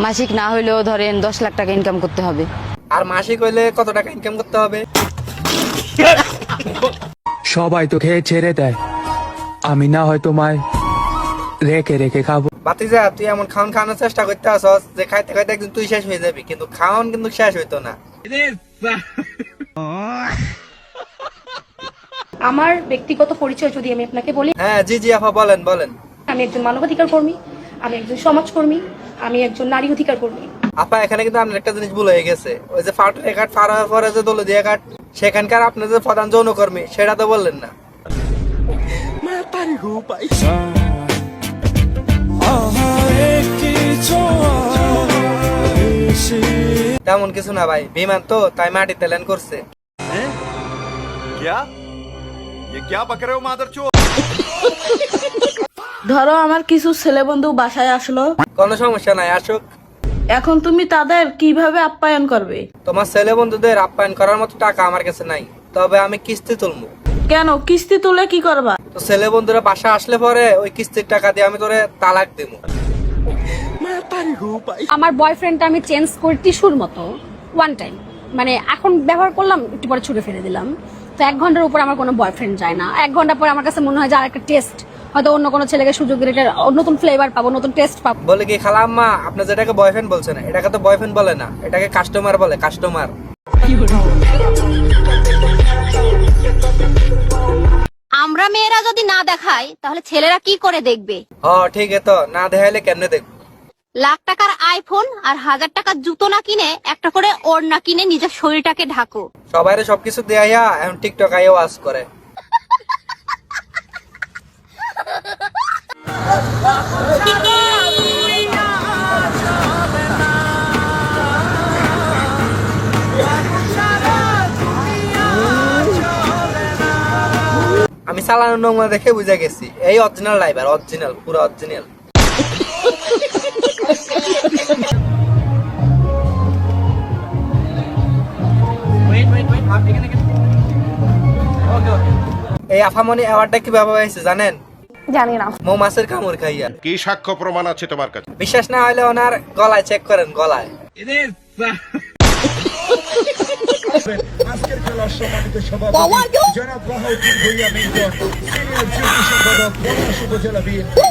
মাসিক না হইলেও ধরেন 10 লাখ টাকা ইনকাম করতে হবে। আর মাসিক হইলে কত টাকা ইনকাম করতে হবে? সবাই তো খেয়ে ছেড়ে দেয়, আমি না হয় তোমায় রেখে রেখে খাবো। বাতিজা, তুই এমন খাওয়ান খাওয়ানোর চেষ্টা করতে আসস যে খাইতে খাইতে একদিন তুই শেষ হয়ে যাবি, কিন্তু খাওয়ান কিন্তু শেষ হইতো না। আমার ব্যক্তিগত পরিচয় যদি আমি আপনাকে বলি, হ্যাঁ জি জি আপা, বলেন বলেন। আমি একজন মানবাধিকার কর্মী, আমি একজন সমাজকর্মী, আমি একজন নারী অধিকার কর্মী। আপা, এখানে কিন্তু আপনার একটা জিনিস ভুল হয়ে গেছে। ওই যে ফাটুরে ঘাট পার হওয়ার পরে যে দৌলদিয়া ঘাট, সেখানকার আপনার যে প্রধান যৌনকর্মী, সেটা তো বললেন না। তেমন কিছু না ভাই, বিমান তো তাই মাটিতে ল্যান্ড করছে। ধরো আমার কিছু ছেলে বন্ধু বাসায় আসলো, কোনো সমস্যা নাই, আসুক। এখন তুমি তাদের কিভাবে আপ্যায়ন করবে? তোমার ছেলে বন্ধুদের আপ্যায়ন করার মতো টাকা আমার কাছে নাই, তবে আমি কিস্তি তুলবো। কেন, কিস্তি তুলে কি করবা? তো ছেলে বন্ধুরা বাসা আসলে পরে ওই কিস্তির টাকা দিয়ে আমি তোরে তালাক দেবো। আমার বয়ফ্রেন্ডটা আমি চেঞ্জ করি টিস্যুর মতো, ওয়ান টাইম, মানে এখন ব্যবহার করলাম, একটু পরে ছুঁড়ে ফেলে দিলাম। তো 1 ঘন্টার উপর আমার কোনো বয়ফ্রেন্ড যায় না। 1 ঘন্টা পরে আমার কাছে মনে হয় যে আর একটা টেস্ট, হয়তো অন্য কোনো ছেলেকে সুযোগ দিলে একটা নতুন ফ্লেভার পাবো, নতুন টেস্ট পাবো। বলে কি খালা আম্মা, আপনি যেটাকে বয়ফ্রেন্ড বলছেন, এটাকে তো বয়ফ্রেন্ড বলে না, এটাকে কাস্টমার বলে, কাস্টমার। আমরা মেয়েরা যদি না দেখাই তাহলে ছেলেরা কি করে দেখবে? ঠিক তো, না দেখাইলে কেমনে দেখবো? লাখ টাকার আইফোন আর 1000 টাকার জুতো না কিনে একটা করে ওড়না কিনে নিজের শরীরটাকে ঢাকো। সবাইরে সবকিছু দেয়া এখন টিকটক আইও ওয়াজ করে। আমি চালানোর নমুনা দেখে বুঝে গেছি এই অরিজিনাল ড্রাইভার, অরিজিনাল, পুরো অরিজিনাল। এই আফামনি অ্যাওয়ার্ডটা কিভাবে হয়েছে জানেন? জানি না। মৌমাছির কামড় খাইয়া। কি সাক্ষ্য প্রমাণ আছে তোমার কাছে? বিশ্বাস না হলে ওনার গলায় চেক করেন, গলায়। আজকের খেলার সম্মানিত সভাপতি জনাব বাহাউদ্দিন ভূঁইয়া মেজর, সিনিয়র যুগ্ম সম্পাদক পলাশ উপজেলা বিএনপি।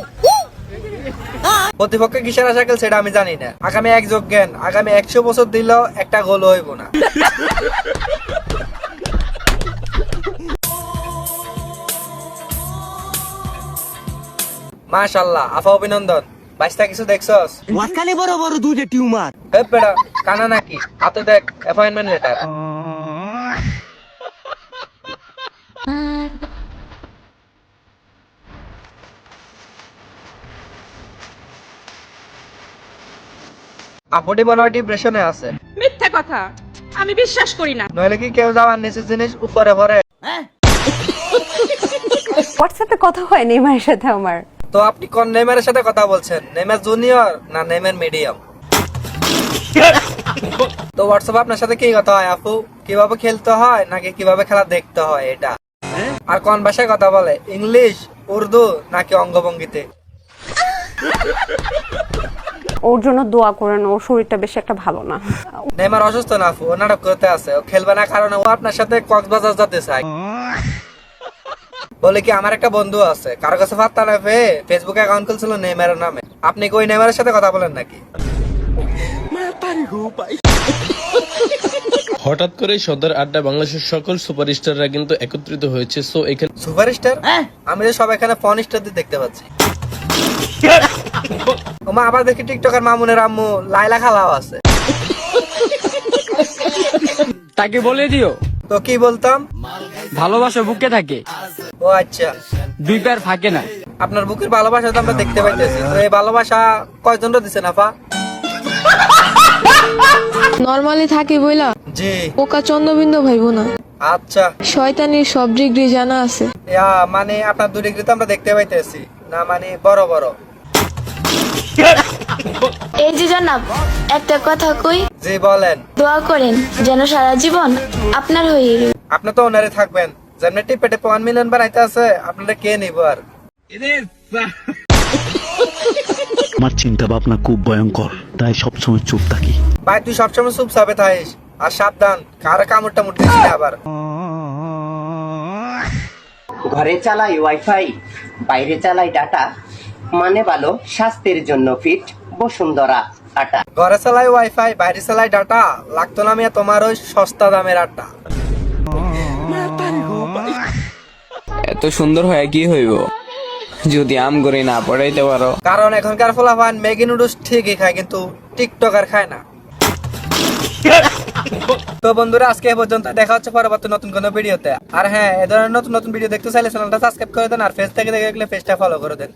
প্রতিপক্ষে কিসের আশা খেলছে সেটা আমি জানি না। আগামী এক যোগ জ্ঞান, আগামী 100 বছর দিলেও একটা গোল হইব না। মাশাআল্লাহ, আফা অভিনন্দন। বাইশটা কিছু দেখছস? ওয়াকালে বড় বড় দুইটা টিউমার। এ বেটা, কানা নাকি? হাতে দেখ অ্যাপয়েন্টমেন্ট লেটার। আপুটি মনে হয় ডিপ্রেশনে আছে। মিথ্যা কথা, আমি বিশ্বাস করি না। নইলে কি কেউ যাওয়ার নিচে জিনিস উপরে ভরে? হোয়াটসঅ্যাপে কথা হয় নেইমারের সাথে আমার। তো আপনি কোন নেইমারের সাথে কথা বলছেন? নেইমার জুনিয়র না নেইমার মিডিয়াম? তো হোয়াটসঅ্যাপে আপনার সাথে কি কথা হয় আপু? কিভাবে খেলতে হয় নাকি কিভাবে খেলা দেখতে হয় এটা? আর কোন ভাষায় কথা বলে? ইংলিশ, উর্দু নাকি অঙ্গভঙ্গিতে? ওর জন্য দোয়া করেন, ওর শরীরটা বেশি একটা ভালো না। নেইমার অসুস্থ না আপু, ও নাটক করতে আছে। ও খেলবে না কারণ ও আপনার সাথে কক্সবাজার যেতে চায়। বলে কি আমার একটা বন্ধু আছে, কারো কাছে পাত্তা না পেয়ে ফেসবুকে অ্যাকাউন্ট খুলছিল নেইমারের নামে। আপনি কি ওই নেইমারের সাথে কথা বলেন নাকি? হঠাৎ করে সদর আড্ডা বাংলাদেশের সকল সুপারস্টাররা কিন্তু একত্রিত হয়েছে। সো এখানে সুপারস্টার? আমি তো সব এখানে ফোন স্টার দিয়ে দেখতে পাচ্ছি। ওমা, আবার দেখি টিকটকার মামুনের আম্মু লাইলা খালাও আছে। তাকে বলে দিও তো কি বলতাম? ভালোবাসা বুকে থাকে, ও আচ্ছা, 2 পার ফাঁকে না। আপনার বুকের ভালোবাসা তো আমরা দেখতে পাইতেছি। তো এই ভালোবাসা কয়জনরা দিছেন আপা? নরমালি থাকি বইলা জি। পোকা চন্দ্রবিন্দু ভাইব না। আচ্ছা, শয়তানির সব ডিগ্রি জানা আছে। মানে আপনার 2 ডিগ্রি তো আমরা দেখতে পাইতেছি না, মানে বড় বড়। এই যে জনাব, একটা কথা কই। জি বলেন। দোয়া করেন যেন সারা জীবন আপনার হয়ে রই। আপনি তো ওনারে থাকবেন, যেমনি টিপে টিপে 1 মিলিয়ন বানাইতে আছে, আপনারা কে নিব আর? আমার চিন্তা ভাবনা খুব ভয়ঙ্কর। তাই সবসময় চুপ থাকি। ভাই তুই সবসময় চুপ চাপে থাকিস, আর সাবধান কারো কামড় টামড় দিস না আবার। ঘরে চালাই ওয়াইফাই, বাইরে চালাই ডাটা, মানে ভালো স্বাস্থ্যের জন্য ফিট বসুন্ধরা আটা। ঘরে চালাই ওয়াইফাই, বাইরে চালাই ডাটা, লাগতো না মিয়া তোমার ওই সস্তা দামের আটা। এত সুন্দর হয় কি হইব যদি আম করে না পড়াইতে পারো। কারণ এখনকার ফলাফল ম্যাগি নুডলস ঠিকই খায় কিন্তু টিকটক আর খায় না। তো বন্ধুরা আজকে এই পর্যন্ত, দেখা হচ্ছে পরবর্তী নতুন কোনো ভিডিওতে। আর হ্যাঁ, এ ধরনের নতুন নতুন ভিডিও দেখতে চাইলে চ্যানেলটা সাবস্ক্রাইব করে দেন, আর পেজ থেকে দেখলে পেজটা ফলো করে দেন।